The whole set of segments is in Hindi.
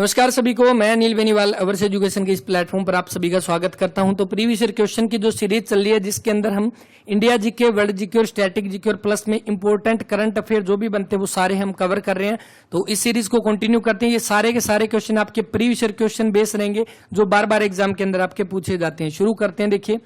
नमस्कार सभी को, मैं अनिल बेनीवाल अवर्स एजुकेशन के इस प्लेटफॉर्म पर आप सभी का स्वागत करता हूं। तो प्रीवियस ईयर क्वेश्चन की जो सीरीज चल रही है जिसके अंदर हम इंडिया जीके, वर्ल्ड जीके और स्टैटिक जीके और प्लस में इंपॉर्टेंट करंट अफेयर जो भी बनते हैं वो सारे हम कवर कर रहे हैं। तो इस सीरीज को कंटिन्यू करते हैं। ये सारे के सारे क्वेश्चन आपके प्रीवियस ईयर क्वेश्चन बेस रहेंगे जो बार बार एग्जाम के अंदर आपके पूछे जाते हैं। शुरू करते हैं। देखिए,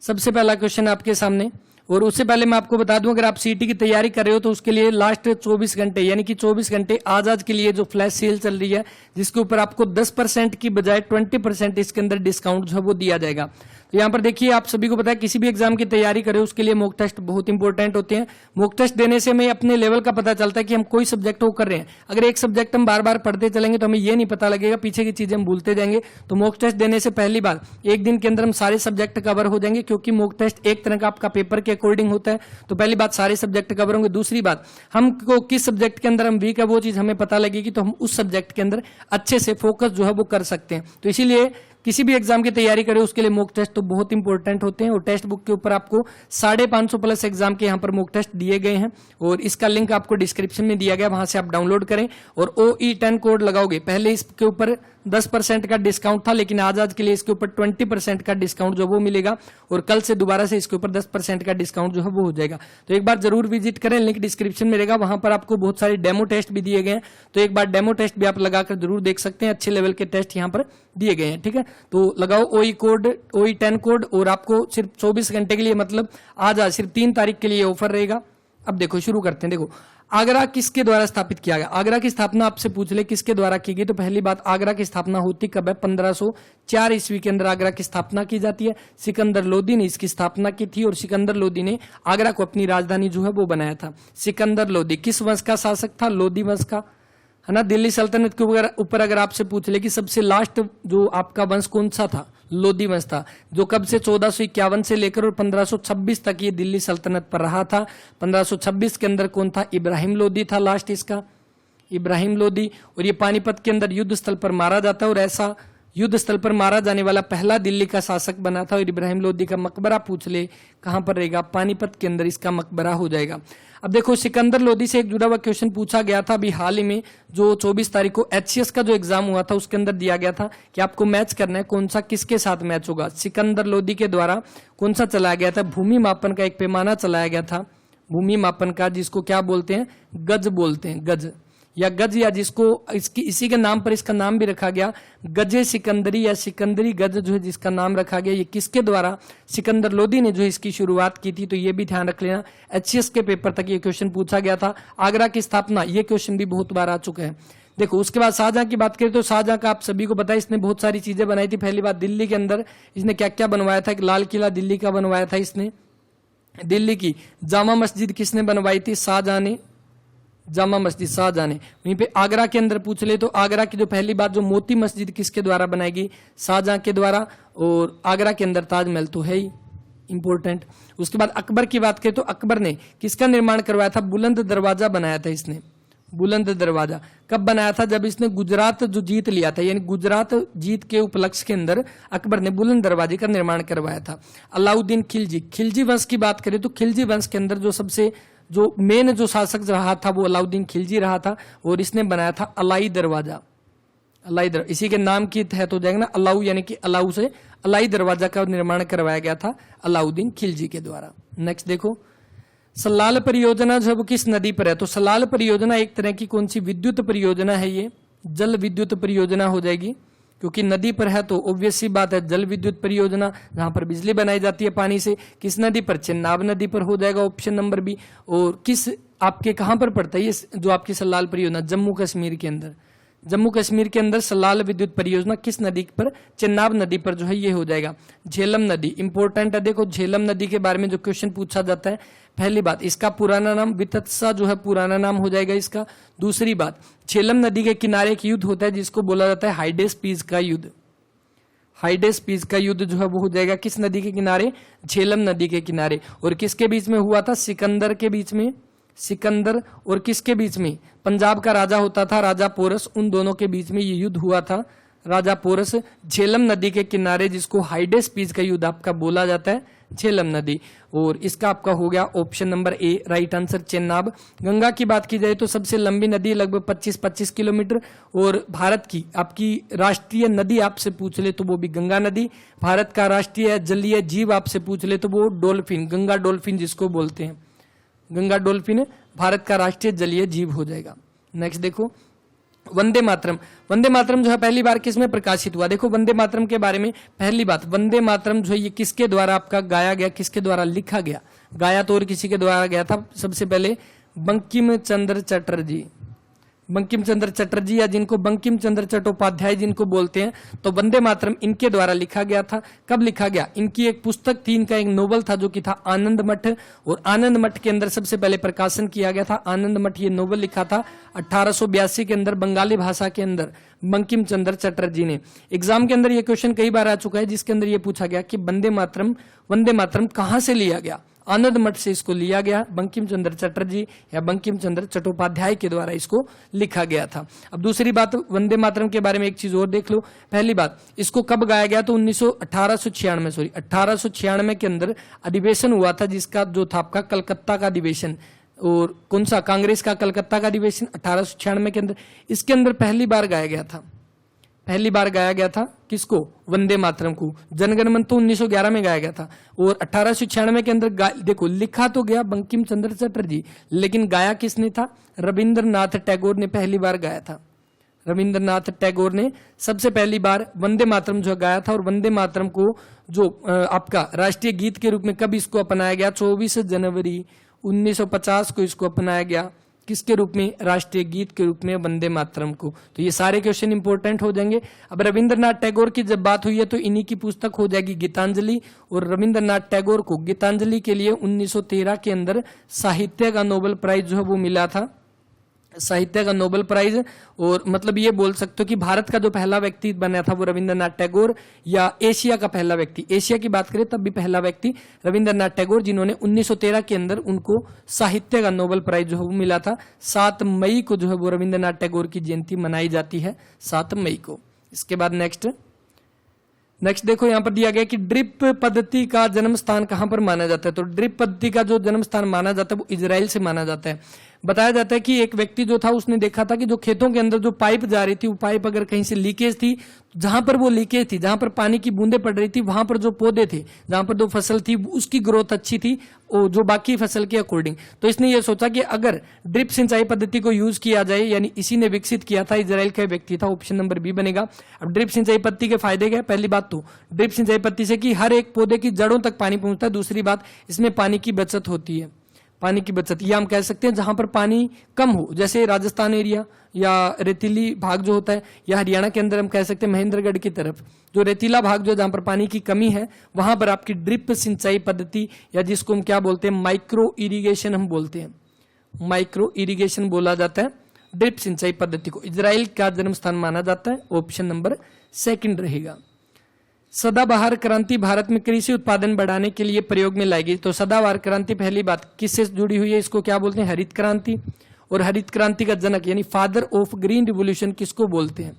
सबसे पहला क्वेश्चन आपके सामने, और उससे पहले मैं आपको बता दूं, अगर आप सीटी की तैयारी कर रहे हो तो उसके लिए लास्ट 24 घंटे यानी कि 24 घंटे आज के लिए जो फ्लैश सेल चल रही है जिसके ऊपर आपको 10% की बजाय 20% इसके अंदर डिस्काउंट जो है वो दिया जाएगा। तो यहाँ पर देखिए, आप सभी को पता है किसी भी एग्जाम की तैयारी करें उसके लिए मॉक टेस्ट बहुत इंपॉर्टेंट होते हैं। मॉक टेस्ट देने से हमें अपने लेवल का पता चलता है कि हम कोई सब्जेक्ट वो कर रहे हैं। अगर एक सब्जेक्ट हम बार बार पढ़ते चलेंगे तो हमें ये नहीं पता लगेगा, पीछे की चीजें हम भूलते जाएंगे। तो मॉक टेस्ट देने से पहली बात, एक दिन के अंदर हम सारे सब्जेक्ट कवर हो जाएंगे, क्योंकि मॉक टेस्ट एक तरह का आपका पेपर के अकॉर्डिंग होता है। तो पहली बात, सारे सब्जेक्ट कवर होंगे। दूसरी बात, हमको किस सब्जेक्ट के अंदर हम वीक है वो चीज हमें पता लगेगी, तो हम उस सब्जेक्ट के अंदर अच्छे से फोकस जो है वो कर सकते हैं। तो इसीलिए किसी भी एग्जाम की तैयारी करें उसके लिए मॉक टेस्ट तो बहुत इंपॉर्टेंट होते हैं। और टेक्स्ट बुक के ऊपर आपको 550 प्लस एग्जाम के यहाँ पर मॉक टेस्ट दिए गए हैं और इसका लिंक आपको डिस्क्रिप्शन में दिया गया, वहां से आप डाउनलोड करें और OE10 कोड लगाओगे। पहले इसके ऊपर 10% का डिस्काउंट था, लेकिन आज के लिए इसके ऊपर 20% का डिस्काउंट जो वो मिलेगा और कल से दोबारा से इसके ऊपर 10% का डिस्काउंट जो है वो हो जाएगा। तो एक बार जरूर विजिट करें, लिंक डिस्क्रिप्शन में रहेगा, वहां पर आपको बहुत सारे डेमो टेस्ट भी दिए गए हैं। तो एक बार डेमो टेस्ट भी आप लगाकर जरूर देख सकते हैं, अच्छे लेवल के टेस्ट यहाँ पर दिए गए हैं। ठीक है, तो लगाओ OE10 कोड और आपको सिर्फ 24 घंटे के लिए, मतलब आज सिर्फ 3 तारीख के लिए ऑफर रहेगा। अब देखो, शुरू करते हैं। देखो, आगरा किसके द्वारा स्थापित किया गया? आगरा की स्थापना आपसे पूछ ले किसके द्वारा की गई, तो पहली बात, आगरा की स्थापना होती कब है? 1504 ईस्वी के अंदर आगरा की स्थापना की जाती है। सिकंदर लोदी ने इसकी स्थापना की थी और सिकंदर लोदी ने आगरा को अपनी राजधानी जो है वो बनाया था। सिकंदर लोदी किस वंश का शासक था? लोदी वंश का, है ना। दिल्ली सल्तनत के ऊपर अगर आपसे पूछ ले कि सबसे लास्ट जो आपका वंश कौन सा था, लोदी वंश था, जो कब से 1451 से लेकर और 1526 तक ये दिल्ली सल्तनत पर रहा था। 1526 के अंदर कौन था? इब्राहिम लोदी था लास्ट इसका, इब्राहिम लोदी। और ये पानीपत के अंदर युद्ध स्थल पर मारा जाता है और ऐसा युद्ध स्थल पर मारा जाने वाला पहला दिल्ली का शासक बना था। और इब्राहिम लोदी का मकबरा पूछ ले कहां पर रहेगा? पानीपत के अंदर इसका मकबरा हो जाएगा। अब देखो, सिकंदर लोदी से एक जुड़ा हुआ क्वेश्चन पूछा गया था अभी हाल ही में, जो 24 तारीख को HCS का जो एग्जाम हुआ था उसके अंदर दिया गया था कि आपको मैच करना है कौन सा किसके साथ मैच होगा। सिकंदर लोदी के द्वारा कौन सा चलाया गया था? भूमि मापन का एक पैमाना चलाया गया था, भूमि मापन का, जिसको क्या बोलते हैं? गज बोलते हैं, गज या गज, या जिसको इसी के नाम पर इसका नाम भी रखा गया, गजे सिकंदरी या सिकंदरी गज जो है जिसका नाम रखा गया। ये किसके द्वारा? सिकंदर लोदी ने जो इसकी शुरुआत की थी। तो ये भी ध्यान रख लेना, HCS के पेपर तक ये क्वेश्चन पूछा गया था। आगरा की स्थापना, ये क्वेश्चन भी बहुत बार आ चुका है। देखो, उसके बाद शाहजहां की बात करें तो शाहजहां का आप सभी को पता है, इसने बहुत सारी चीजें बनाई थी। पहली बात, दिल्ली के अंदर इसने क्या क्या बनवाया था? एक लाल किला दिल्ली का बनवाया था इसने। दिल्ली की जामा मस्जिद किसने बनवाई थी? शाहजहां ने, जामा मस्जिद शाहजहां ने। वहीं पे आगरा के अंदर पूछ ले तो आगरा की जो पहली बात, जो मोती मस्जिद किसके द्वारा बनाई गई? शाहजहां के द्वारा। और आगरा के अंदर ताजमहल तो है ही इंपॉर्टेंट। उसके बाद अकबर की बात करें तो अकबर ने किसका निर्माण करवाया था? बुलंद दरवाजा बनाया था इसने। बुलंद दरवाजा कब बनाया था? जब इसने गुजरात जो जीत लिया था, यानी गुजरात जीत के उपलक्ष्य के अंदर अकबर ने बुलंद दरवाजे का निर्माण करवाया था। अलाउद्दीन खिलजी, खिलजी वंश की बात करें तो खिलजी वंश के अंदर जो सबसे जो मेन जो शासक रहा था वो अलाउद्दीन खिलजी रहा था और इसने बनाया था अलाई दरवाजा। अलाई दरवाजा इसी के नाम की तहत हो जाएगा ना, अलाउ यानी कि अलाउ से अलाई दरवाजा का निर्माण करवाया गया था अलाउद्दीन खिलजी के द्वारा। नेक्स्ट देखो, सलाल परियोजना जो है वो किस नदी पर है? तो सलाल परियोजना एक तरह की कौन सी विद्युत परियोजना है? ये जल विद्युत परियोजना हो जाएगी, क्योंकि नदी पर है तो ऑब्वियस सी बात है जल विद्युत परियोजना, जहां पर बिजली बनाई जाती है पानी से। किस नदी पर? चेनाब नदी पर हो जाएगा ऑप्शन नंबर बी। और किस आपके कहां पर पड़ता है ये जो आपकी सलाल परियोजना? जम्मू कश्मीर के अंदर। जम्मू कश्मीर के अंदर सलाल विद्युत परियोजना किस नदी पर? चेनाब नदी पर जो है ये हो जाएगा। झेलम नदी इंपॉर्टेंट है। देखो, झेलम नदी के बारे में जो क्वेश्चन पूछा जाता है, पहली बात, इसका पुराना नाम वितत्सा जो है पुराना नाम हो जाएगा इसका। दूसरी बात, झेलम नदी के किनारे एक युद्ध होता है जिसको बोला जाता है हाइडेस पीस का युद्ध। हाइडेस पीस का युद्ध जो है वो हो जाएगा किस नदी के किनारे? झेलम नदी के किनारे। और किसके बीच में हुआ था? सिकंदर के बीच में। सिकंदर और किसके बीच में? पंजाब का राजा होता था, राजा पोरस, उन दोनों के बीच में ये युद्ध हुआ था। राजा पोरस। झेलम नदी के किनारे, जिसको हाइडेस्पीस का युद्ध आपका बोला जाता है, झेलम नदी। और इसका आपका हो गया option number A right answer Chenab. Ganga की बात की जाए तो सबसे लंबी नदी लगभग 25 किलोमीटर। और भारत की आपकी राष्ट्रीय नदी आपसे पूछ ले तो वो भी गंगा नदी। भारत का राष्ट्रीय जलीय जीव आपसे पूछ ले तो वो डॉल्फिन, गंगा डॉल्फिन जिसको बोलते हैं, गंगा डॉल्फिन भारत का राष्ट्रीय जलीय जीव हो जाएगा। नेक्स्ट देखो वंदे मातरम। वंदे मातरम जो है पहली बार किसमें प्रकाशित हुआ? देखो वंदे मातरम के बारे में पहली बात, वंदे मातरम जो है ये किसके द्वारा आपका गाया गया, किसके द्वारा लिखा गया? गाया तो और किसी के द्वारा गया था, सबसे पहले बंकिम चंद्र चटर्जी, बंकिम चंद्र चटर्जी या जिनको बंकिम चंद्र चट्टोपाध्याय जिनको बोलते हैं, तो वंदे मातरम इनके द्वारा लिखा गया था। कब लिखा गया? इनकी एक पुस्तक थी, इनका एक नोवेल था जो कि था आनंद मठ, और आनंद मठ के अंदर सबसे पहले प्रकाशन किया गया था। आनंद मठ ये नोवेल लिखा था 1882 के अंदर बंगाली भाषा के अंदर बंकिम चंद्र चटर्जी ने। एग्जाम के अंदर ये क्वेश्चन कई बार आ चुका है जिसके अंदर ये पूछा गया कि वंदे मातरम कहां से लिया गया? आनंद मठ से इसको लिया गया, बंकिम चंद्र चटर्जी या बंकिम चंद्र चट्टोपाध्याय के द्वारा इसको लिखा गया था। अब दूसरी बात, वंदे मातरम के बारे में एक चीज और देख लो। पहली बात, इसको कब गाया गया? तो 1896 के अंदर अधिवेशन हुआ था, जिसका जो था आपका कलकत्ता का अधिवेशन। और कौन सा? कांग्रेस का कलकत्ता का अधिवेशन 1896 के अंदर, इसके अंदर पहली बार गाया गया था। पहली बार गाया गया था किसको? वंदे मातरम को। जनगण मन तो 1911 में गाया गया था, और 1896 के अंदर देखो लिखा तो गया बंकिम चंद्र चटर्जी, लेकिन गाया किसने था? रविंद्रनाथ टैगोर ने पहली बार गाया था। रविंद्रनाथ टैगोर ने सबसे पहली बार वंदे मातरम जो गाया था। और वंदे मातरम को जो आपका राष्ट्रीय गीत के रूप में कब इसको अपनाया गया? 24 जनवरी 1950 को इसको अपनाया गया। किसके रूप में? राष्ट्रीय गीत के रूप में वंदे मातरम को। तो ये सारे क्वेश्चन इंपॉर्टेंट हो जाएंगे। अब रविंद्रनाथ टैगोर की जब बात हुई है तो इन्हीं की पुस्तक हो जाएगी गीतांजलि। और रविंद्रनाथ टैगोर को गीतांजलि के लिए 1913 के अंदर साहित्य का नोबेल प्राइज जो है वो मिला था, साहित्य का नोबेल प्राइज। और मतलब ये बोल सकते हो कि भारत का जो पहला व्यक्ति बना था वो रविंद्रनाथ टैगोर, या एशिया का पहला व्यक्ति, एशिया की बात करें तब भी पहला व्यक्ति रविंद्रनाथ टैगोर, जिन्होंने 1913 के अंदर उनको साहित्य का नोबेल प्राइज जो है वो मिला था। 7 मई को जो है वो रविंद्रनाथ टैगोर की जयंती मनाई जाती है, 7 मई को। इसके बाद नेक्स्ट देखो यहां पर दिया गया कि ड्रिप पद्धति का जन्म स्थान कहां पर माना जाता है? तो ड्रिप पद्धति का जो जन्म स्थान माना जाता है वो इजराइल से माना जाता है। बताया जाता है कि एक व्यक्ति जो था उसने देखा था कि जो खेतों के अंदर जो पाइप जा रही थी, वो पाइप अगर कहीं से लीकेज थी, जहां पर वो लीकेज थी, जहां पर पानी की बूंदें पड़ रही थी, वहां पर जो पौधे थे, जहां पर जो फसल थी उसकी ग्रोथ अच्छी थी जो बाकी फसल के अकॉर्डिंग। तो इसने ये सोचा कि अगर ड्रिप सिंचाई पद्धति को यूज किया जाए, यानी इसी ने विकसित किया था, इजराइल का व्यक्ति था, ऑप्शन नंबर बी बनेगा। अब ड्रिप सिंचाई पद्धति के फायदे क्या? पहली बात तो ड्रिप सिंचाई पद्धति से कि हर एक पौधे की जड़ों तक पानी पहुंचता है। दूसरी बात, इसमें पानी की बचत होती है, पानी की बचत। या हम कह सकते हैं जहां पर पानी कम हो, जैसे राजस्थान एरिया या रेतीली भाग जो होता है, या हरियाणा के अंदर हम कह सकते हैं महेंद्रगढ़ की तरफ जो रेतीला भाग जो जहां पर पानी की कमी है, वहां पर आपकी ड्रिप सिंचाई पद्धति, या जिसको हम क्या बोलते हैं, माइक्रो इरिगेशन हम बोलते हैं, माइक्रो इरिगेशन बोला जाता है ड्रिप सिंचाई पद्धति को। इजराइल का जन्म स्थान माना जाता है, ऑप्शन नंबर सेकंड रहेगा। सदाबहार क्रांति भारत में कृषि उत्पादन बढ़ाने के लिए प्रयोग में लाई गई। तो सदाबहार क्रांति पहली बात किससे जुड़ी हुई है? इसको क्या बोलते हैं? हरित क्रांति। और हरित क्रांति का जनक यानी फादर ऑफ ग्रीन रिवोल्यूशन किसको बोलते हैं?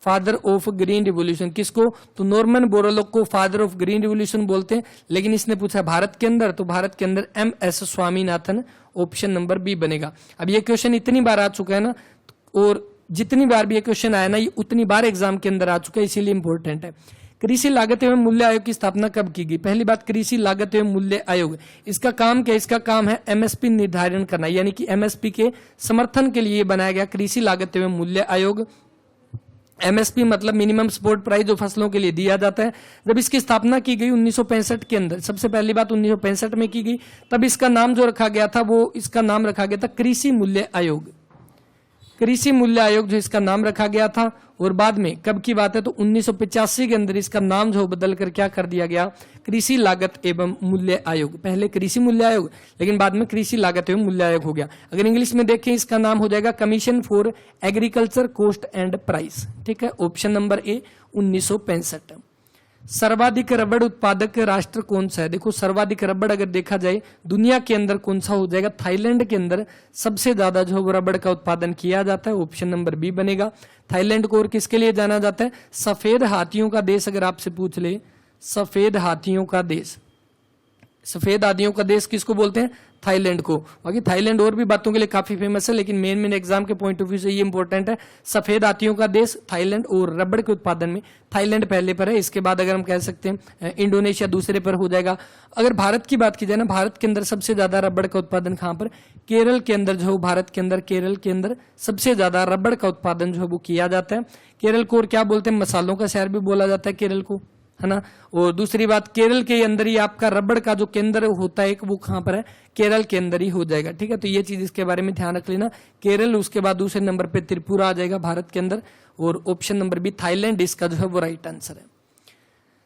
फादर ऑफ ग्रीन रिवोल्यूशन किसको? तो नॉर्मन बोरलॉग को फादर ऑफ ग्रीन रिवोल्यूशन बोलते हैं। लेकिन इसने पूछा भारत के अंदर, तो भारत के अंदर MS Swaminathan, option number B बनेगा। अब ये क्वेश्चन इतनी बार आ चुका है ना, और जितनी बार भी ये क्वेश्चन आया ना, ये उतनी बार एग्जाम के अंदर आ चुका है, इसीलिए इंपॉर्टेंट है। कृषि लागत एवं मूल्य आयोग की स्थापना कब की गई? पहली बात, कृषि लागत एवं मूल्य आयोग, इसका काम क्या? इसका काम है MSP निर्धारण करना, यानी कि MSP के समर्थन के लिए बनाया गया कृषि लागत एवं मूल्य आयोग। MSP मतलब मिनिमम सपोर्ट प्राइस, जो फसलों के लिए दिया जाता है। जब इसकी स्थापना की गई 1965 के अंदर, सबसे पहली बात 1965 में की गई, तब इसका नाम जो रखा गया था वो इसका नाम रखा गया था कृषि मूल्य आयोग। कृषि मूल्य आयोग जो इसका नाम रखा गया था। और बाद में कब की बात है? तो 1985 के अंदर इसका नाम जो बदल कर क्या कर दिया गया? कृषि लागत एवं मूल्य आयोग। पहले कृषि मूल्य आयोग, लेकिन बाद में कृषि लागत एवं मूल्य आयोग हो गया। अगर इंग्लिश में देखें इसका नाम हो जाएगा commission for agriculture cost and price. ठीक है, ऑप्शन नंबर ए 1965। सर्वाधिक रबड़ उत्पादक राष्ट्र कौन सा है? देखो सर्वाधिक रबड़ अगर देखा जाए दुनिया के अंदर कौन सा हो जाएगा? थाईलैंड के अंदर सबसे ज्यादा जो है वो रबड़ का उत्पादन किया जाता है, ऑप्शन नंबर बी बनेगा। थाईलैंड को और किसके लिए जाना जाता है? सफेद हाथियों का देश अगर आपसे पूछ ले, सफेद हाथियों का देश, सफेद हाथियों का देश किसको बोलते हैं? थाईलैंड को। बाकी थाईलैंड और भी बातों के लिए काफी फेमस है, लेकिन मेन एग्जाम के पॉइंट ऑफ व्यू से ये इंपॉर्टेंट है, सफेद हाथियों का देश थाईलैंड, और रबड़ के उत्पादन में थाईलैंड पहले पर है। इसके बाद अगर हम कह सकते हैं इंडोनेशिया दूसरे पर हो जाएगा। अगर भारत की बात की जाए ना, भारत के अंदर सबसे ज्यादा रबड़ का उत्पादन कहां पर? केरल के अंदर जो भारत के अंदर, केरल के अंदर सबसे ज्यादा रबड़ का उत्पादन जो है वो किया जाता है। केरल को और क्या बोलते हैं? मसालों का शहर भी बोला जाता है केरल को, है ना। और दूसरी बात, केरल के अंदर ही आपका रबड़ का जो केंद्र होता है वो कहां पर है? केरल के अंदर ही हो जाएगा, ठीक है। तो ये चीज इसके बारे में ध्यान रख लेना, केरल, उसके बाद दूसरे नंबर पे त्रिपुरा आ जाएगा भारत के अंदर, और ऑप्शन नंबर बी थाईलैंड इसका जो है वो राइट आंसर है।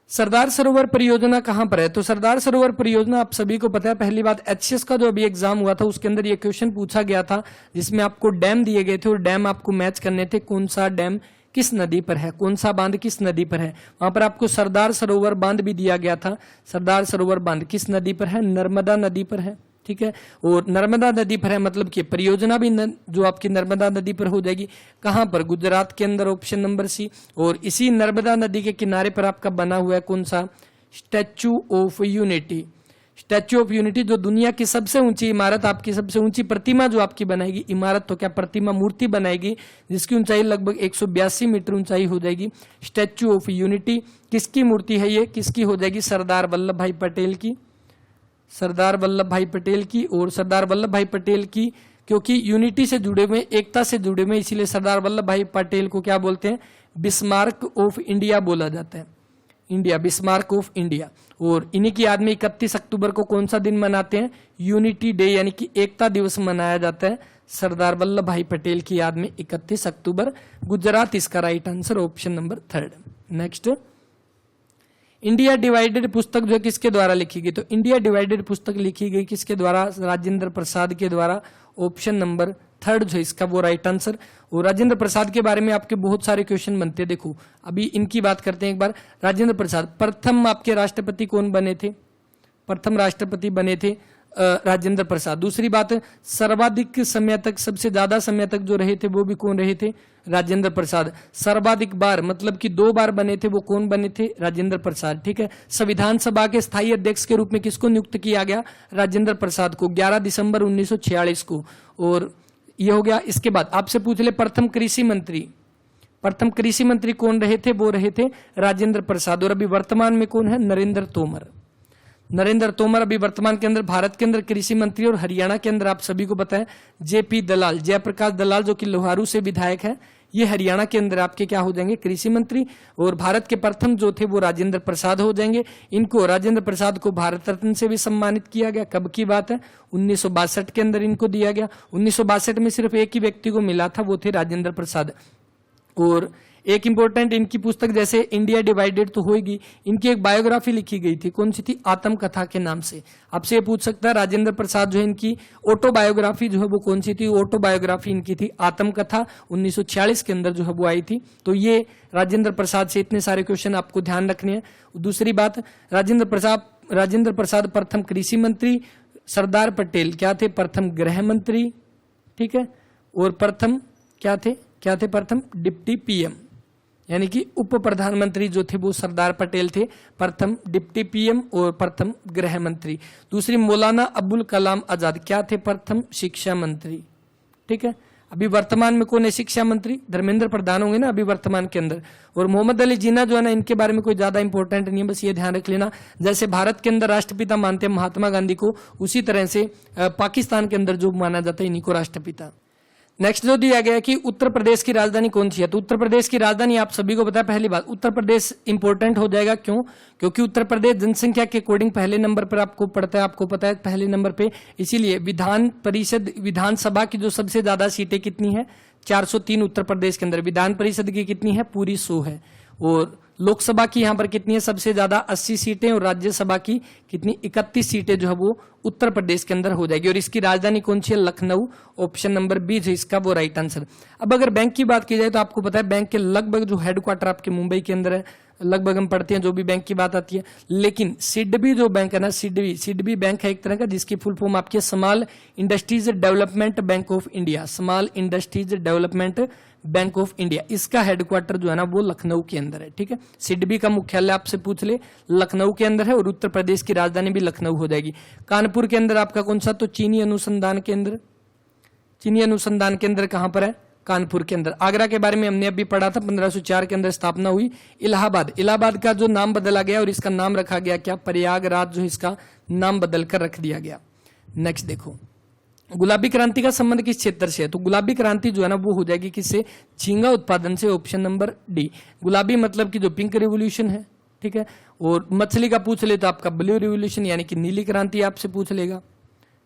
सरदार सरोवर परियोजना कहां पर है? तो सरदार सरोवर परियोजना आप सभी को पता है। पहली बात, एचएस का जो अभी एग्जाम हुआ था उसके अंदर ये क्वेश्चन पूछा गया था, जिसमें आपको डैम दिए गए थे और डैम आपको मैच करने थे, कौन सा डैम किस नदी पर है, कौन सा बांध किस नदी पर है। वहां पर आपको सरदार सरोवर बांध भी दिया गया था। सरदार सरोवर बांध किस नदी पर है? नर्मदा नदी पर है, ठीक है। और नर्मदा नदी पर है मतलब कि परियोजना भी जो आपकी नर्मदा नदी पर हो जाएगी। कहां पर? गुजरात के अंदर, ऑप्शन नंबर सी। और इसी नर्मदा नदी के किनारे पर आपका बना हुआ है कौन सा? Statue of unity. Statue of unity जो दुनिया की सबसे ऊंची इमारत, आपकी सबसे ऊंची प्रतिमा जो आपकी बनाएगी, इमारत तो क्या प्रतिमा, मूर्ति बनाएगी, जिसकी ऊंचाई लगभग 182 मीटर ऊंचाई हो जाएगी। स्टैच्यू ऑफ यूनिटी किसकी मूर्ति है? ये किसकी हो जाएगी? सरदार वल्लभ भाई पटेल की, सरदार वल्लभ भाई पटेल की। और सरदार वल्लभ भाई पटेल की क्योंकि यूनिटी से जुड़े हुए, एकता से जुड़े हुए, इसीलिए सरदार वल्लभ भाई पटेल को क्या बोलते हैं? बिस्मार्क ऑफ इंडिया बोला जाता है, इंडिया, बिस्मार्क ऑफ इंडिया। और इन्हीं की याद में 31 अक्टूबर को कौन सा दिन मनाते हैं? यूनिटी डे, यानी कि एकता दिवस मनाया जाता है सरदार वल्लभ भाई पटेल की याद में 31 अक्टूबर। गुजरात इसका right answer, option number 3। Next, India divided पुस्तक जो किसके द्वारा लिखी गई? तो इंडिया डिवाइडेड पुस्तक लिखी गई किसके द्वारा? राजेंद्र प्रसाद के द्वारा, ऑप्शन नंबर 3 जो इसका वो राइट आंसर। और राजेंद्र प्रसाद के बारे में आपके बहुत सारे क्वेश्चन बनते हैं। देखो अभी इनकी बात करते हैं एक बार। राजेंद्र प्रसाद प्रथम आपके राष्ट्रपति कौन बने थे? प्रथम राष्ट्रपति बने थे राजेंद्र प्रसाद। दूसरी बात, सर्वाधिक समय तक, सबसे ज्यादा समय तक जो रहे थे वो भी कौन रहे थे? राजेंद्र प्रसाद। सर्वाधिक बार मतलब कि 2 बार बने थे, वो कौन बने थे? राजेंद्र प्रसाद, ठीक है। संविधान सभा के स्थायी अध्यक्ष के रूप में किसको नियुक्त किया गया? राजेंद्र प्रसाद को, 11 दिसंबर 1946 को। और ये हो गया। इसके बाद आपसे पूछ ले प्रथम कृषि मंत्री, प्रथम कृषि मंत्री कौन रहे थे? वो रहे थे राजेंद्र प्रसाद। और अभी वर्तमान में कौन है? नरेंद्र तोमर। नरेंद्र तोमर अभी वर्तमान के अंदर भारत के अंदर कृषि मंत्री। और हरियाणा के अंदर आप सभी को पता है जेपी दलाल, जयप्रकाश दलाल, जो कि लोहारू से विधायक है, ये हरियाणा के अंदर आपके क्या हो जाएंगे? कृषि मंत्री। और भारत के प्रथम जो थे वो राजेंद्र प्रसाद हो जाएंगे। इनको, राजेंद्र प्रसाद को भारत रत्न से भी सम्मानित किया गया। कब की बात है? 1962 के अंदर इनको दिया गया। 1962 में सिर्फ एक ही व्यक्ति को मिला था, वो थे राजेंद्र प्रसाद। और एक इंपॉर्टेंट इनकी पुस्तक, जैसे इंडिया डिवाइडेड तो होगी, इनकी एक बायोग्राफी लिखी गई थी, कौन सी थी? आत्मकथा के नाम से। आपसे ये पूछ सकता है राजेंद्र प्रसाद जो है इनकी ऑटोबायोग्राफी जो है वो कौन सी थी? ऑटोबायोग्राफी इनकी थी आत्मकथा, 1946 के अंदर जो है वो आई थी। तो ये राजेंद्र प्रसाद से इतने सारे क्वेश्चन आपको ध्यान रखने हैं। दूसरी बात, राजेंद्र प्रसाद प्रथम कृषि मंत्री, सरदार पटेल क्या थे? प्रथम गृह मंत्री, ठीक है। और प्रथम क्या थे? प्रथम डिप्टी पीएम, यानी कि उप प्रधानमंत्री जो थे वो सरदार पटेल थे, प्रथम डिप्टी पीएम और प्रथम गृह मंत्री। दूसरी, मौलाना अबुल कलाम आजाद क्या थे? प्रथम शिक्षा मंत्री, ठीक है। अभी वर्तमान में कौन है शिक्षा मंत्री? धर्मेंद्र प्रधान होंगे ना अभी वर्तमान के अंदर। और मोहम्मद अली जिन्ना जो है ना, इनके बारे में कोई ज्यादा इंपॉर्टेंट नहीं है, बस ये ध्यान रख लेना। जैसे भारत के अंदर राष्ट्रपिता मानते हैं महात्मा गांधी को, उसी तरह से पाकिस्तान के अंदर जो माना जाता है इन्हीं को राष्ट्रपिता। नेक्स्ट जो दिया गया कि उत्तर प्रदेश की राजधानी कौन सी है? तो उत्तर प्रदेश की राजधानी आप सभी को पता है। पहली बात, उत्तर प्रदेश इंपॉर्टेंट हो जाएगा, क्यों? क्योंकि उत्तर प्रदेश जनसंख्या के अकॉर्डिंग पहले नंबर पर आपको पड़ता है, आपको पता है पहले नंबर पे। इसीलिए विधानसभा की जो सबसे ज्यादा सीटें कितनी है? 403 उत्तर प्रदेश के अंदर। विधान परिषद की कितनी है? पूरी 100 है। और लोकसभा की यहाँ पर कितनी है सबसे ज्यादा 80 सीटें, और राज्यसभा की कितनी 31 सीटें जो है वो उत्तर प्रदेश के अंदर हो जाएगी। और इसकी राजधानी कौन सी है? लखनऊ। ऑप्शन नंबर बी जो इसका वो राइट आंसर। अब अगर बैंक की बात की जाए तो आपको पता है बैंक के लगभग जो हेडक्वार्टर आपके मुंबई के अंदर है, लगभग हम पढ़ते हैं जो भी बैंक की बात आती है। लेकिन सिडबी जो बैंक है ना, सिडबी बैंक है एक तरह का, जिसकी फुल फॉर्म आपकी है small industries development bank of India. Small industries development bank of India, इसका हेडक्वार्टर जो है ना वो लखनऊ के अंदर है। ठीक है, सिडबी का मुख्यालय आपसे पूछ ले लखनऊ के अंदर है, और उत्तर प्रदेश की राजधानी भी लखनऊ हो जाएगी। कानपुर के अंदर आपका कौन सा? तो चीनी अनुसंधान केंद्र। चीनी अनुसंधान केंद्र कहां पर है? कानपुर के अंदर। आगरा के बारे में हमने अभी पढ़ा था, 1504 के अंदर स्थापना हुई। इलाहाबाद, इलाहाबाद का जो नाम बदला गया और इसका नाम रखा गया क्या? प्रयागराज, जो इसका नाम बदल कर रख दिया गया। नेक्स्ट देखो, गुलाबी क्रांति का संबंध किस क्षेत्र से है? तो गुलाबी क्रांति जो है ना वो हो जाएगी किससे? झींगा उत्पादन से। Option number D. गुलाबी मतलब कि जो पिंक रिवोल्यूशन है, ठीक है। और मछली का पूछ ले तो आपका ब्लू रिवोल्यूशन यानी कि नीली क्रांति आपसे पूछ लेगा,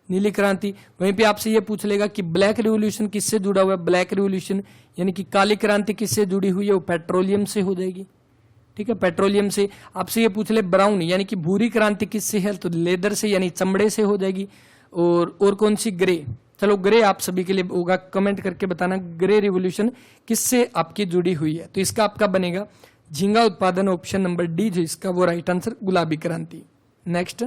नीली क्रांति। वहीं पे आपसे ये पूछ लेगा कि ब्लैक रिवोल्यूशन किससे जुड़ा हुआ है? ब्लैक रिवोल्यूशन यानी कि काली क्रांति किससे जुड़ी हुई है? वो पेट्रोलियम से हो जाएगी। ठीक है, पेट्रोलियम से। आपसे ये पूछ ले ब्राउन यानी कि भूरी क्रांति किससे है? तो लेदर से यानी चमड़े से हो जाएगी। और कौन सी? ग्रे। चलो ग्रे आप सभी के लिए होगा, कमेंट करके बताना ग्रे रिवोल्यूशन किससे आपकी जुड़ी हुई है। तो इसका आपका बनेगा झींगा उत्पादन। ऑप्शन नंबर डी जो इसका वो राइट आंसर, गुलाबी क्रांति। नेक्स्ट,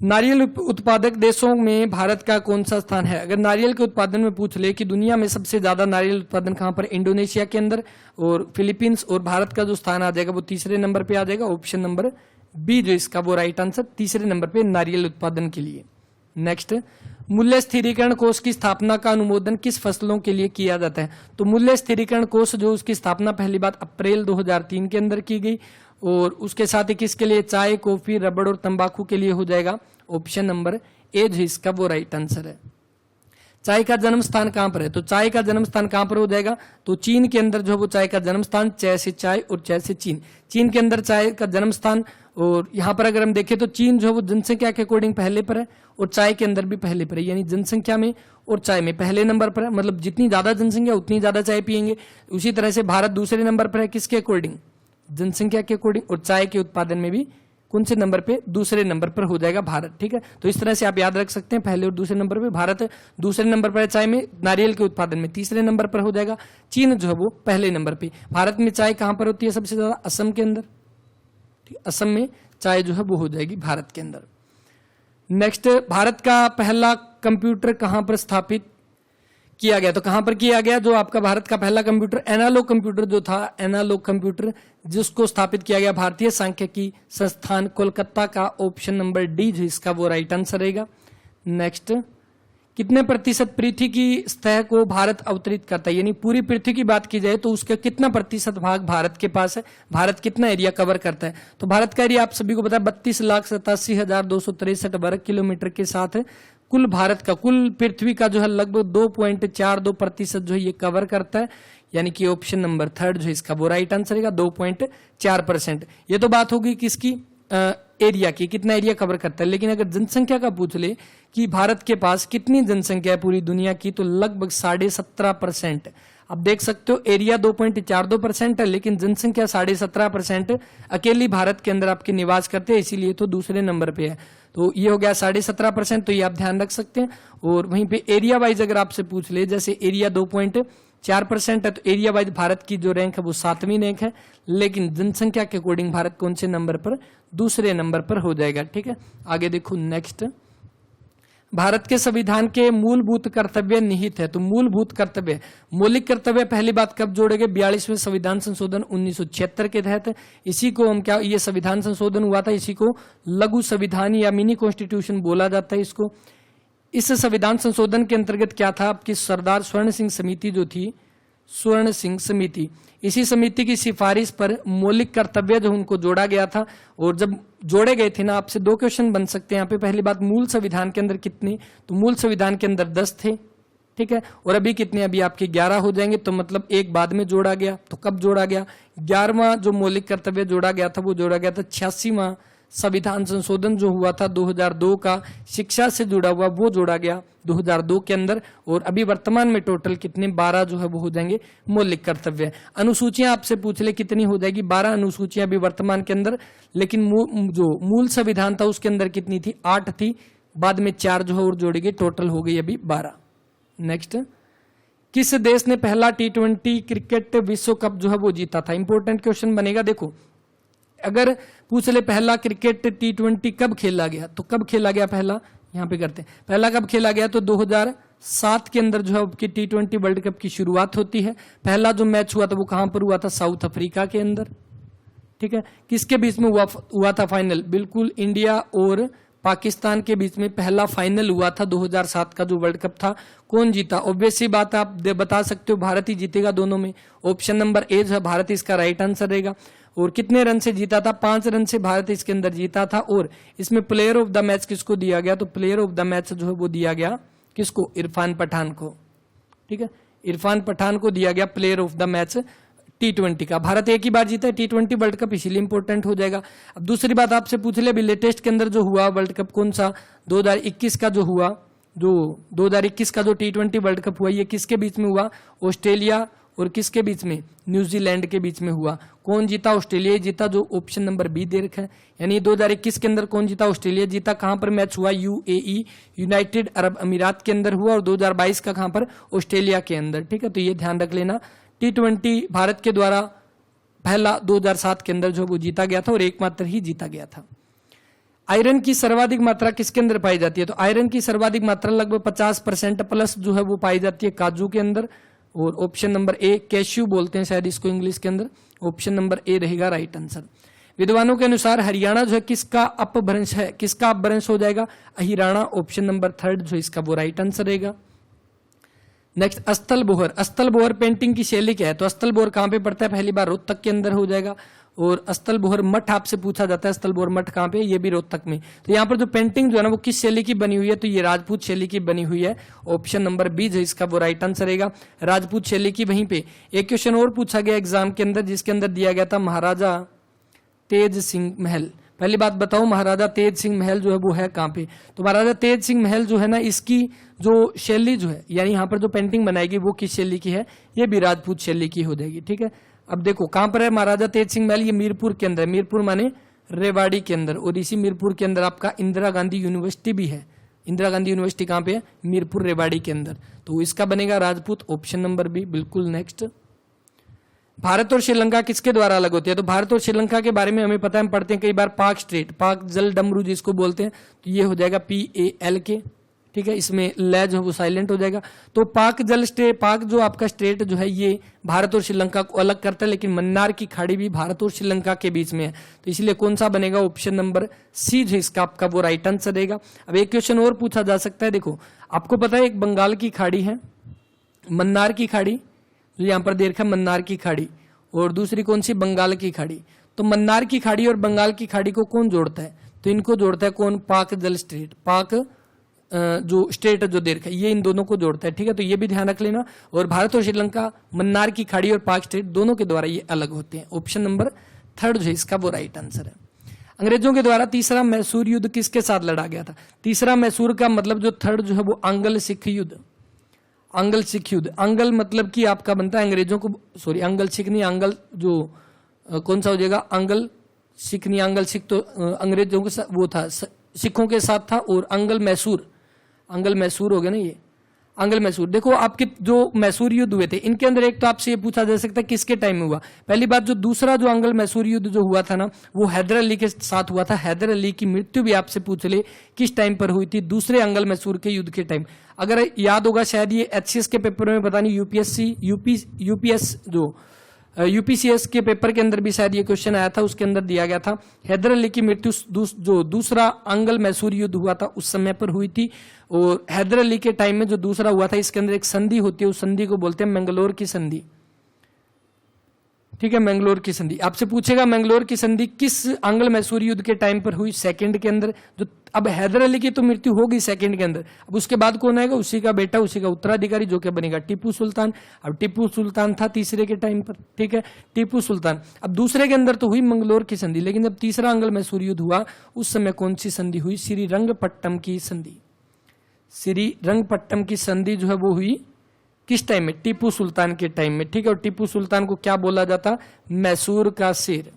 नारियल उत्पादक देशों में भारत का कौन सा स्थान है? अगर नारियल के उत्पादन में पूछ ले कि दुनिया में सबसे ज्यादा नारियल उत्पादन कहां पर? इंडोनेशिया के अंदर और फिलीपींस, और भारत का जो स्थान आ जाएगा वो तीसरे नंबर पे आ जाएगा। ऑप्शन नंबर बी जो इसका वो राइट आंसर, तीसरे नंबर पे नारियल उत्पादन के लिए। नेक्स्ट, मूल्य स्थिरीकरण कोष की स्थापना का अनुमोदन किस फसलों के लिए किया जाता है? तो मूल्य स्थिरीकरण कोष जो उसकी स्थापना पहली बार अप्रैल 2003 के अंदर की गई, और उसके साथ ही किसके लिए? चाय, कॉफी, रबड़ और तंबाकू के लिए हो जाएगा। ऑप्शन नंबर ए जो इसका वो राइट आंसर है। चाय का जन्म स्थान कहां पर है? तो चाय का जन्म स्थान कहां पर हो जाएगा? तो चीन के अंदर जो वो चाय का जन्म स्थान, च से चाय और च से चीन, चीन के अंदर चाय का जन्म स्थान। और यहां पर अगर हम देखें तो चीन जो है वो जनसंख्या के अकॉर्डिंग पहले पर है, और चाय के अंदर भी पहले पर है, यानी जनसंख्या में और चाय में पहले नंबर पर है। मतलब जितनी ज्यादा जनसंख्या उतनी ज्यादा चाय पियेंगे। उसी तरह से भारत दूसरे नंबर पर है, किसके अकॉर्डिंग? जनसंख्या के अकॉर्डिंग। और चाय के उत्पादन में भी कौन से नंबर पे? दूसरे नंबर पर हो जाएगा भारत। ठीक है, तो इस तरह से आप याद रख सकते हैं, पहले और दूसरे नंबर पे भारत दूसरे नंबर पर है चाय में, नारियल के उत्पादन में तीसरे नंबर पर हो जाएगा। चीन जो है वो पहले नंबर पे। भारत में चाय कहां पर होती है सबसे ज्यादा? असम के अंदर। ठीक, असम में चाय जो है वो हो जाएगी भारत के अंदर। नेक्स्ट, भारत का पहला कंप्यूटर कहां पर स्थापित किया गया? तो कहां पर किया गया? जो आपका भारत का पहला कंप्यूटर, एनालॉग कंप्यूटर जो था, एनालॉग कंप्यूटर जिसको स्थापित किया गया भारतीय सांख्यिकी संस्थान कोलकाता का। ऑप्शन नंबर डी जो इसका वो राइट आंसर रहेगा। नेक्स्ट, कितने प्रतिशत पृथ्वी की सतह को भारत अवतरित करता है? यानी पूरी पृथ्वी की बात की जाए तो उसका कितना प्रतिशत भाग भारत के पास है? भारत कितना एरिया कवर करता है? तो भारत का एरिया आप सभी को पता है 32,87,263 वर्ग किलोमीटर के साथ कुल भारत का, कुल पृथ्वी का जो है लगभग 2.42% जो है ये कवर करता है। यानी कि ऑप्शन नंबर थर्ड जो इसका वो राइट आंसर है 2.4%। ये तो बात होगी किसकी? एरिया की, कितना एरिया कवर करता है। लेकिन अगर जनसंख्या का पूछ ले कि भारत के पास कितनी जनसंख्या है पूरी दुनिया की, तो लगभग 17.5%। अब देख सकते हो एरिया 2.42% है, लेकिन जनसंख्या 17.5% अकेली भारत के अंदर आपके निवास करते हैं, इसीलिए तो दूसरे नंबर पे है। तो ये हो गया 17.5%, तो ये आप ध्यान रख सकते हैं। और वहीं पे एरिया वाइज अगर आपसे पूछ ले, जैसे एरिया 2.4% है, तो एरिया वाइज भारत की जो रैंक है वो 7वीं रैंक है, लेकिन जनसंख्या के अकॉर्डिंग भारत कौन से नंबर पर? दूसरे नंबर पर हो जाएगा। ठीक है, आगे देखो। नेक्स्ट, भारत के संविधान के मूलभूत कर्तव्य निहित है। तो मूलभूत कर्तव्य, मौलिक कर्तव्य पहली बात कब जोड़े गए? 42वें संविधान संशोधन 1976 के तहत। इसी को हम क्या, ये संविधान संशोधन हुआ था, इसी को लघु संविधान या मिनी कॉन्स्टिट्यूशन बोला जाता है इसको। इस संविधान संशोधन के अंतर्गत क्या था? आपकी सरदार स्वर्ण सिंह समिति जो थी, स्वर्ण सिंह समिति, इसी समिति की सिफारिश पर मौलिक कर्तव्य जो उनको जोड़ा गया था। और जब जोड़े गए थे ना, आपसे 2 क्वेश्चन बन सकते हैं यहाँ पे। पहली बात, मूल संविधान के अंदर कितने? तो मूल संविधान के अंदर 10 थे। ठीक है, और अभी कितने? अभी आपके 11 हो जाएंगे। तो मतलब एक बाद में जोड़ा गया। तो कब जोड़ा गया? 11वां जो मौलिक कर्तव्य जोड़ा गया था वो जोड़ा गया था 86वां संविधान संशोधन जो हुआ था 2002 का शिक्षा से जुड़ा हुआ वो जोड़ा गया 2002 के अंदर। और अभी वर्तमान में टोटल कितने 12 जो है वो हो जाएंगे मौलिक कर्तव्य। अनुसूचियां आपसे पूछ ले कितनी हो जाएगी, 12 अनुसूचियां अभी वर्तमान के अंदर, लेकिन जो मूल संविधान था उसके अंदर कितनी थी, 8 थी, बाद में 4 जो है और जोड़ी गई, टोटल हो गई अभी 12। नेक्स्ट, किस देश ने पहला T20 क्रिकेट विश्व कप जो है वो जीता था? इंपॉर्टेंट क्वेश्चन बनेगा। देखो अगर पूछ ले पहला क्रिकेट T20 कब खेला गया, तो कब खेला गया पहला, यहां पे करते हैं, पहला कब खेला गया तो 2007 के अंदर जो है कि T20 वर्ल्ड कप की शुरुआत होती है। पहला जो मैच हुआ था वो कहां पर हुआ था, साउथ अफ्रीका के अंदर। ठीक है, किसके बीच में हुआ था फाइनल, बिल्कुल इंडिया और पाकिस्तान के बीच में पहला फाइनल हुआ था 2007 का जो वर्ल्ड कप था। कौन जीता, ऑब्वियस सी बात आप बता सकते हो भारत ही जीतेगा दोनों में। ऑप्शन नंबर ए जो है भारत इसका राइट आंसर रहेगा। और कितने रन से जीता था, 5 रन से भारत इसके अंदर जीता था। और इसमें प्लेयर ऑफ द मैच किसको दिया गया, तो प्लेयर ऑफ द मैच जो है वो दिया गया किसको, इरफान पठान को। ठीक है, इरफान पठान को दिया गया player of the match T20 का। भारत एक ही बार जीता है T20 वर्ल्ड कप, इसीलिए इंपॉर्टेंट हो जाएगा। अब दूसरी बात आपसे पूछ ले, अभी लेटेस्ट के अंदर जो हुआ वर्ल्ड कप कौन सा, 2021 का जो हुआ, जो 2021 का जो T20 वर्ल्ड कप हुआ, ये किसके बीच में हुआ, ऑस्ट्रेलिया और किसके बीच में, न्यूजीलैंड के बीच में हुआ। कौन जीता, ऑस्ट्रेलिया जीता, जो ऑप्शन नंबर बी दे रखा है। यानी 2021 के अंदर कौन जीता, ऑस्ट्रेलिया जीता। कहां पर मैच हुआ, UAE यूनाइटेड अरब अमीरात के अंदर हुआ। और 2022 का कहां पर, ऑस्ट्रेलिया के अंदर। ठीक है, तो ये ध्यान रख लेना, T20 भारत के द्वारा पहला 2007 के अंदर जो वो जीता गया था और एकमात्र ही जीता गया था। आयरन की सर्वाधिक मात्रा किसके अंदर पाई जाती है, तो आयरन की सर्वाधिक मात्रा लगभग 50% प्लस जो है वो पाई जाती है काजू के अंदर। और ऑप्शन नंबर ए, कैश्यू बोलते हैं शायद इसको इंग्लिश के अंदर, ऑप्शन नंबर ए रहेगा राइट आंसर। विद्वानों के अनुसार हरियाणा जो है किसका अपभ्रंश है, किसका अपभ्रंश हो जाएगा, अहिराणा, ऑप्शन नंबर 3 जो इसका वो राइट आंसर रहेगा। नेक्स्ट, अस्थल बोहर। अस्थल बोहर पेंटिंग की शैली क्या है, तो अस्थल बोहर कहां पे पड़ता है, पहली बार रोहतक के अंदर हो जाएगा। और अस्थल बोहर मठ आपसे पूछा जाता है, अस्थल बोहर मठ कहां पे, ये भी रोहतक में। तो यहाँ पर जो पेंटिंग जो है ना वो किस शैली की बनी हुई है, तो ये राजपूत शैली की बनी हुई है, ऑप्शन नंबर बी जो इसका वो राइट आंसर रहेगा, राजपूत शैली की। वहीं पे एक क्वेश्चन और पूछा गया एग्जाम के अंदर, जिसके अंदर दिया गया था महाराजा तेज सिंह महल। पहली बात बताओ, महाराजा तेज सिंह महल जो है वो है कहां पे, तो महाराजा तेज सिंह महल जो है ना, इसकी जो शैली जो है, यानी यहाँ पर जो पेंटिंग बनाएगी वो किस शैली की है, ये भी राजपूत शैली की हो जाएगी। ठीक है, अब देखो कहां पर है महाराजा तेज सिंह महल, ये मीरपुर के अंदर, मीरपुर माने रेवाड़ी के अंदर। और इसी मीरपुर के अंदर आपका इंदिरा गांधी यूनिवर्सिटी भी है। इंदिरा गांधी यूनिवर्सिटी कहां पे है, मीरपुर रेवाड़ी के अंदर। तो इसका बनेगा राजपूत, ऑप्शन नंबर बी बिल्कुल। नेक्स्ट, भारत और श्रीलंका किसके द्वारा अलग होती है, तो भारत और श्रीलंका के बारे में हमें पता है, हम पढ़ते हैं कई बार, पाक स्ट्रेट, पाक जल डमरू जिसको बोलते हैं, तो ये हो जाएगा PAL के। ठीक है, इसमें ल जो है वो साइलेंट हो जाएगा। तो पाक जल स्टेट, पाक जो आपका स्टेट जो है ये भारत और श्रीलंका को अलग करता है, लेकिन मन्नार की खाड़ी भी भारत और श्रीलंका के बीच में है। तो इसलिए कौन सा बनेगा, ऑप्शन नंबर सी जो इसका आपका वो राइट आंसर रहेगा। अब एक क्वेश्चन और पूछा जा सकता है, देखो आपको पता है एक बंगाल की खाड़ी है, मन्नार की खाड़ी, जो यहाँ पर दे रखा है मन्नार की खाड़ी, और दूसरी कौन सी, बंगाल की खाड़ी। तो मन्नार की खाड़ी और बंगाल की खाड़ी को कौन जोड़ता है, तो इनको जोड़ता है कौन, पाक जल स्टेट, पाक जो स्टेट जो दे रखा है ये इन दोनों को जोड़ता है। ठीक है, तो ये भी ध्यान रख लेना। और भारत और श्रीलंका मन्नार की खाड़ी और पाक स्टेट दोनों के द्वारा ये अलग होते हैं, ऑप्शन नंबर 3 जो है इसका वो राइट आंसर है। अंग्रेजों के द्वारा तीसरा मैसूर युद्ध किसके साथ लड़ा गया था, तीसरा मैसूर का मतलब जो 3 जो है वो आंग्ल सिख युद्ध, आंग्ल सिख युद्ध। आंग्ल मतलब कि आपका बनता है अंग्रेजों को, सॉरी आंग्ल सिख नहीं, आंग्ल जो कौन सा हो जाएगा, आंग्ल सिख नहीं, आंग्ल सिख तो अंग्रेजों के साथ वो था, सिखों के साथ था। और आंग्ल मैसूर, आंग्ल मैसूर हो गया ना, ये आंग्ल मैसूर। देखो आपके जो मैसूर युद्ध हुए थे इनके अंदर एक तो आपसे ये पूछा जा सकता है किसके टाइम में हुआ। पहली बात, जो दूसरा जो आंग्ल मैसूर युद्ध जो हुआ था ना वो हैदर अली के साथ हुआ था। हैदर अली की मृत्यु भी आपसे पूछ ले किस टाइम पर हुई थी, दूसरे आंग्ल मैसूर के युद्ध के टाइम। अगर याद होगा शायद ये HCS के पेपर में पता नहीं, UPS जो UPCS के पेपर के अंदर भी शायद ये क्वेश्चन आया था, उसके अंदर दिया गया था हैदर अली की मृत्यु जो दूसरा आंग्ल मैसूर युद्ध हुआ था उस समय पर हुई थी। और हैदर अली के टाइम में जो दूसरा हुआ था इसके अंदर एक संधि होती है, उस संधि को बोलते हैं मंगलोर की संधि। ठीक है, मैंगलोर की संधि आपसे पूछेगा मैंगलोर की संधि किस आंग्ल मैसूर युद्ध के टाइम पर हुई, सेकंड के अंदर। जो अब हैदर अली की तो मृत्यु होगी सेकंड के अंदर, अब उसके बाद कौन आएगा, उसी का बेटा, उसी का उत्तराधिकारी, जो कि बनेगा टीपू सुल्तान। अब टीपू सुल्तान था तीसरे के टाइम पर, ठीक है, टीपू सुल्तान। अब दूसरे के अंदर तो हुई मंगलोर की संधि, लेकिन जब तीसरा आंग्ल मैसूर युद्ध हुआ उस समय कौन सी संधि हुई, श्रीरंगपट्टम की संधि। श्रीरंगपट्टम की संधि जो है वो हुई किस टाइम में, टीपू सुल्तान के टाइम में, ठीक है। और टीपू सुल्तान को क्या बोला जाता, मैसूर का शेर,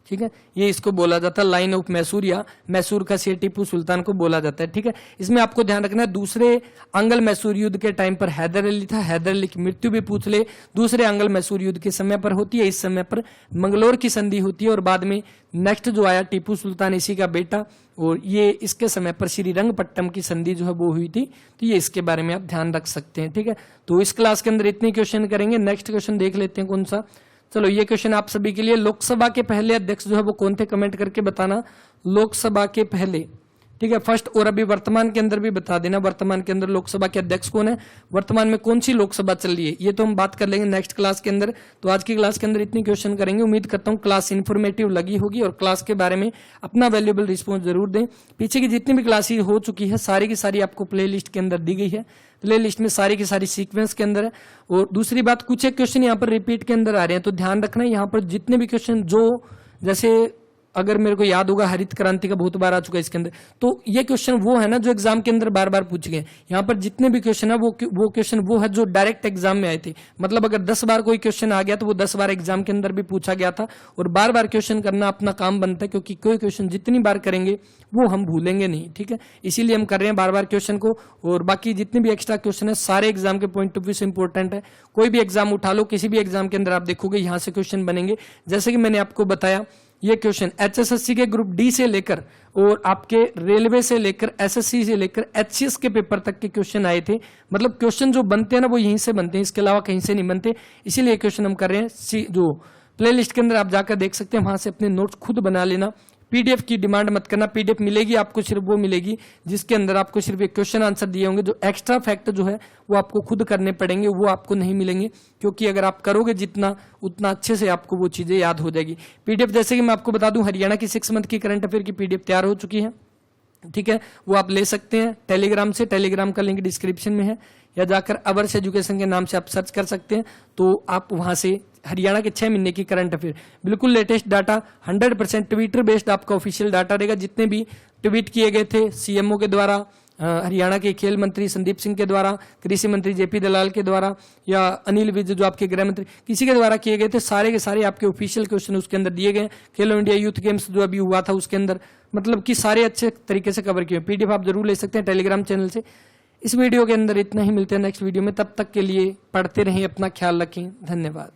ठीक है, ये इसको बोला जाता है लाइन ऑफ मैसूर या मैसूर का शेर टीपू सुल्तान को बोला जाता है, ठीक है। इसमें आपको ध्यान रखना है दूसरे आंग्ल मैसूर युद्ध के टाइम पर हैदर अली था, हैदर अली की मृत्यु भी पूछ ले, दूसरे आंग्ल मैसूर युद्ध के समय पर होती है, इस समय पर मंगलोर की संधि होती है, और बाद में नेक्स्ट जो आया टीपू सुल्तान, इसी का बेटा, और ये इसके समय पर श्रीरंगपट्टम की संधि जो है वो हुई थी। तो ये इसके बारे में आप ध्यान रख सकते हैं, ठीक है। तो इस क्लास के अंदर इतने क्वेश्चन करेंगे। नेक्स्ट क्वेश्चन देख लेते हैं कौन सा। चलो ये क्वेश्चन आप सभी के लिए, लोकसभा के पहले अध्यक्ष जो है वो कौन थे, कमेंट करके बताना। लोकसभा के पहले, ठीक है, फर्स्ट, और अभी वर्तमान के अंदर भी बता देना, वर्तमान के अंदर लोकसभा के अध्यक्ष कौन है, वर्तमान में कौन सी लोकसभा चल रही है, ये तो हम बात कर लेंगे नेक्स्ट क्लास के अंदर। तो आज की क्लास के अंदर इतनी क्वेश्चन करेंगे। उम्मीद करता हूँ क्लास इन्फॉर्मेटिव लगी होगी और क्लास के बारे में अपना वैल्यूएबल रिस्पॉन्स जरूर दें। पीछे की जितनी भी क्लासेस हो चुकी है सारी की सारी आपको प्ले लिस्ट के अंदर दी गई है, प्ले लिस्ट में सारी की सारी सीक्वेंस के अंदर है। और दूसरी बात, कुछ एक क्वेश्चन यहाँ पर रिपीट के अंदर आ रहे हैं, तो ध्यान रखना यहाँ पर जितने भी क्वेश्चन जो, जैसे अगर मेरे को याद होगा हरित क्रांति का बहुत बार आ चुका है इसके अंदर, तो ये क्वेश्चन वो है ना जो एग्जाम के अंदर बार बार पूछे गए। यहाँ पर जितने भी क्वेश्चन है वो क्वेश्चन वो है जो डायरेक्ट एग्जाम में आए थे, मतलब अगर 10 बार कोई क्वेश्चन आ गया तो वो 10 बार एग्जाम के अंदर भी पूछा गया था। और बार बार क्वेश्चन करना अपना काम बनता है, क्योंकि कोई क्वेश्चन जितनी बार करेंगे वो हम भूलेंगे नहीं, ठीक है, इसीलिए हम कर रहे हैं बार बार क्वेश्चन को। और बाकी जितने भी एक्स्ट्रा क्वेश्चन है सारे एग्जाम के पॉइंट ऑफ व्यू से इंपॉर्टेंट है। कोई भी एग्जाम उठा लो, किसी भी एग्जाम के अंदर आप देखोगे यहाँ से क्वेश्चन बनेंगे। जैसे कि मैंने आपको बताया, ये क्वेश्चन एचएसएससी के ग्रुप डी से लेकर और आपके रेलवे से लेकर एसएससी से लेकर एचसीएस के पेपर तक के क्वेश्चन आए थे। मतलब क्वेश्चन जो बनते हैं ना वो यहीं से बनते हैं, इसके अलावा कहीं से नहीं बनते, इसीलिए क्वेश्चन हम कर रहे हैं। जो प्लेलिस्ट के अंदर आप जाकर देख सकते हैं, वहां से अपने नोट्स खुद बना लेना। पीडीएफ की डिमांड मत करना, पीडीएफ मिलेगी आपको, सिर्फ वो मिलेगी जिसके अंदर आपको सिर्फ एक क्वेश्चन आंसर दिए होंगे। जो एक्स्ट्रा फैक्ट जो है वो आपको खुद करने पड़ेंगे, वो आपको नहीं मिलेंगे, क्योंकि अगर आप करोगे जितना उतना अच्छे से आपको वो चीजें याद हो जाएगी। पीडीएफ जैसे कि मैं आपको बता दूं, हरियाणा की 6 मंथ की करंट अफेयर की पीडीएफ तैयार हो चुकी है, ठीक है, वो आप ले सकते हैं टेलीग्राम से, टेलीग्राम का लिंक डिस्क्रिप्शन में है, या जाकर अवर्स एजुकेशन के नाम से आप सर्च कर सकते हैं, तो आप वहां से हरियाणा के 6 महीने की करंट अफेयर बिल्कुल लेटेस्ट डाटा 100% ट्विटर बेस्ड आपका ऑफिशियल डाटा रहेगा। जितने भी ट्वीट किए गए थे सीएमओ के द्वारा, हरियाणा के खेल मंत्री संदीप सिंह के द्वारा, कृषि मंत्री जेपी दलाल के द्वारा, या अनिल विज जो आपके गृह मंत्री, किसी के द्वारा किए गए थे, सारे के सारे आपके ऑफिशियल क्वेश्चन उसके अंदर दिए गए। खेलो इंडिया यूथ गेम्स जो अभी हुआ था उसके अंदर, मतलब कि सारे अच्छे तरीके से कवर किए। पीडीएफ आप जरूर ले सकते हैं टेलीग्राम चैनल से। इस वीडियो के अंदर इतना ही, मिलते हैं नेक्स्ट वीडियो में, तब तक के लिए पढ़ते रहें, अपना ख्याल रखें, धन्यवाद।